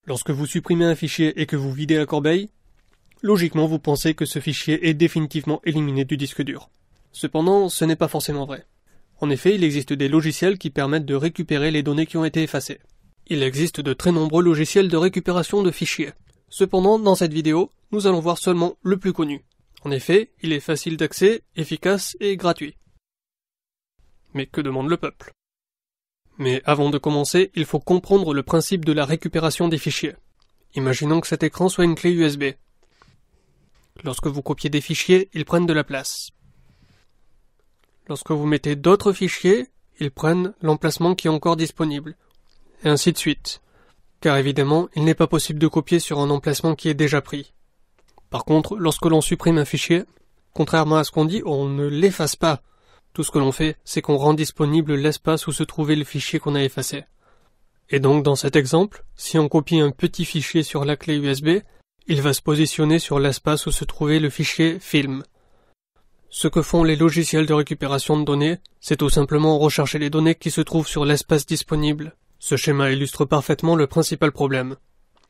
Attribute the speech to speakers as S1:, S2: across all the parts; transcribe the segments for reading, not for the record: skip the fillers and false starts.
S1: Lorsque vous supprimez un fichier et que vous videz la corbeille, logiquement vous pensez que ce fichier est définitivement éliminé du disque dur. Cependant, ce n'est pas forcément vrai. En effet, il existe des logiciels qui permettent de récupérer les données qui ont été effacées. Il existe de très nombreux logiciels de récupération de fichiers. Cependant, dans cette vidéo, nous allons voir seulement le plus connu. En effet, il est facile d'accès, efficace et gratuit. Mais que demande le peuple? Mais avant de commencer, il faut comprendre le principe de la récupération des fichiers. Imaginons que cet écran soit une clé USB. Lorsque vous copiez des fichiers, ils prennent de la place. Lorsque vous mettez d'autres fichiers, ils prennent l'emplacement qui est encore disponible. Et ainsi de suite. Car évidemment, il n'est pas possible de copier sur un emplacement qui est déjà pris. Par contre, lorsque l'on supprime un fichier, contrairement à ce qu'on dit, on ne l'efface pas. Tout ce que l'on fait, c'est qu'on rend disponible l'espace où se trouvait le fichier qu'on a effacé. Et donc, dans cet exemple, si on copie un petit fichier sur la clé USB, il va se positionner sur l'espace où se trouvait le fichier film. Ce que font les logiciels de récupération de données, c'est tout simplement rechercher les données qui se trouvent sur l'espace disponible. Ce schéma illustre parfaitement le principal problème.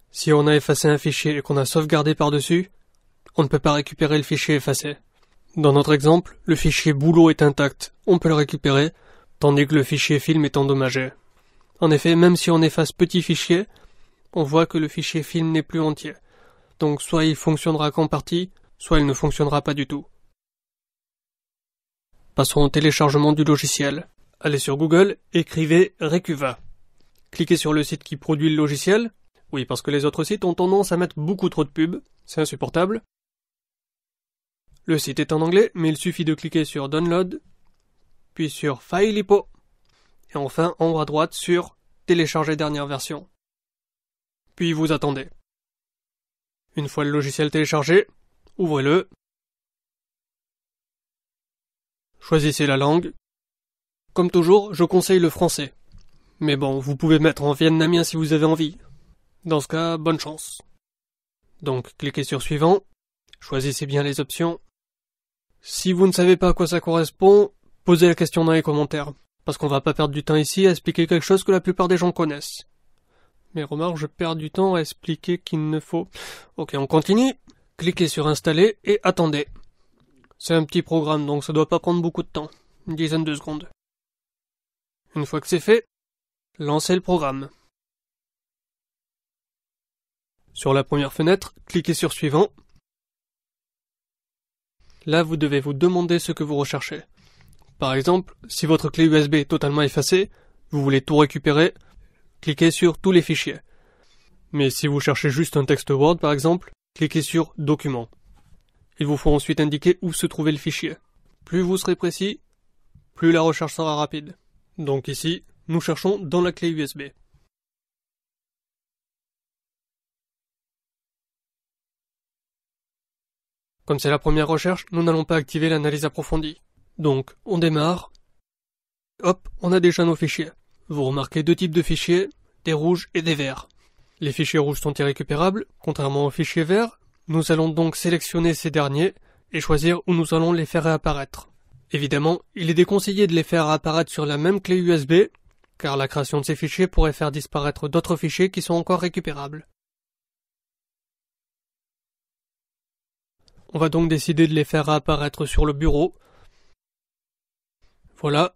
S1: Si on a effacé un fichier et qu'on a sauvegardé par-dessus, on ne peut pas récupérer le fichier effacé. Dans notre exemple, le fichier boulot est intact, on peut le récupérer, tandis que le fichier film est endommagé. En effet, même si on efface petit fichier, on voit que le fichier film n'est plus entier. Donc soit il fonctionnera qu'en partie, soit il ne fonctionnera pas du tout. Passons au téléchargement du logiciel. Allez sur Google, écrivez Recuva. Cliquez sur le site qui produit le logiciel. Oui, parce que les autres sites ont tendance à mettre beaucoup trop de pubs, c'est insupportable. Le site est en anglais, mais il suffit de cliquer sur Download, puis sur File IPO, et enfin en haut à droite sur Télécharger dernière version. Puis vous attendez. Une fois le logiciel téléchargé, ouvrez-le. Choisissez la langue. Comme toujours, je conseille le français. Mais bon, vous pouvez mettre en vietnamien si vous avez envie. Dans ce cas, bonne chance. Donc, cliquez sur Suivant. Choisissez bien les options. Si vous ne savez pas à quoi ça correspond, posez la question dans les commentaires. Parce qu'on va pas perdre du temps ici à expliquer quelque chose que la plupart des gens connaissent. Mais remarque, je perds du temps à expliquer qu'il ne faut... Ok, on continue. Cliquez sur Installer et attendez. C'est un petit programme, donc ça doit pas prendre beaucoup de temps. Une dizaine de secondes. Une fois que c'est fait, lancez le programme. Sur la première fenêtre, cliquez sur Suivant. Là, vous devez vous demander ce que vous recherchez. Par exemple, si votre clé USB est totalement effacée, vous voulez tout récupérer, cliquez sur Tous les fichiers. Mais si vous cherchez juste un texte Word, par exemple, cliquez sur Documents. Il vous faut ensuite indiquer où se trouvait le fichier. Plus vous serez précis, plus la recherche sera rapide. Donc ici, nous cherchons dans la clé USB. Comme c'est la première recherche, nous n'allons pas activer l'analyse approfondie. Donc, on démarre. Hop, on a déjà nos fichiers. Vous remarquez deux types de fichiers, des rouges et des verts. Les fichiers rouges sont irrécupérables, contrairement aux fichiers verts. Nous allons donc sélectionner ces derniers et choisir où nous allons les faire réapparaître. Évidemment, il est déconseillé de les faire apparaître sur la même clé USB, car la création de ces fichiers pourrait faire disparaître d'autres fichiers qui sont encore récupérables. On va donc décider de les faire apparaître sur le bureau. Voilà.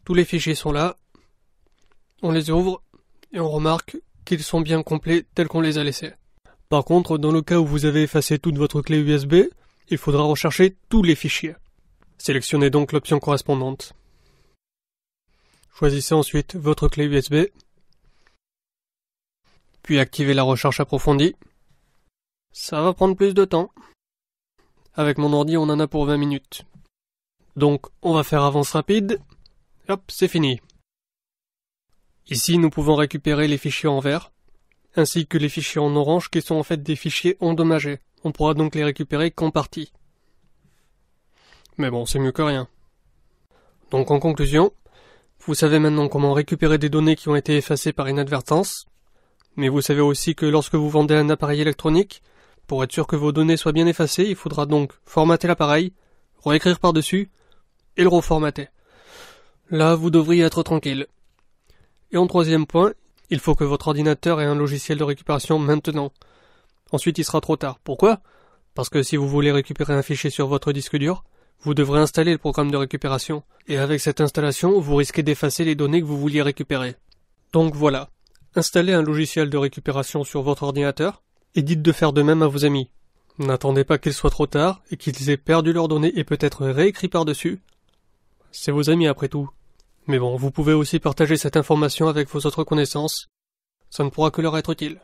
S1: Tous les fichiers sont là. On les ouvre et on remarque qu'ils sont bien complets tels qu'on les a laissés. Par contre, dans le cas où vous avez effacé toute votre clé USB, il faudra rechercher tous les fichiers. Sélectionnez donc l'option correspondante. Choisissez ensuite votre clé USB. Puis activez la recherche approfondie. Ça va prendre plus de temps. Avec mon ordi, on en a pour 20 minutes. Donc, on va faire avance rapide. Hop, c'est fini. Ici, nous pouvons récupérer les fichiers en vert, ainsi que les fichiers en orange qui sont en fait des fichiers endommagés. On pourra donc les récupérer qu'en partie. Mais bon, c'est mieux que rien. Donc en conclusion, vous savez maintenant comment récupérer des données qui ont été effacées par inadvertance, mais vous savez aussi que lorsque vous vendez un appareil électronique, pour être sûr que vos données soient bien effacées, il faudra donc formater l'appareil, réécrire par-dessus, et le reformater. Là, vous devriez être tranquille. Et en troisième point, Il faut que votre ordinateur ait un logiciel de récupération maintenant. Ensuite, il sera trop tard. Pourquoi? Parce que si vous voulez récupérer un fichier sur votre disque dur, vous devrez installer le programme de récupération. Et avec cette installation, vous risquez d'effacer les données que vous vouliez récupérer. Donc voilà. Installez un logiciel de récupération sur votre ordinateur et dites de faire de même à vos amis. N'attendez pas qu'il soit trop tard et qu'ils aient perdu leurs données et peut-être réécrit par-dessus. C'est vos amis après tout. Mais bon, vous pouvez aussi partager cette information avec vos autres connaissances. Ça ne pourra que leur être utile.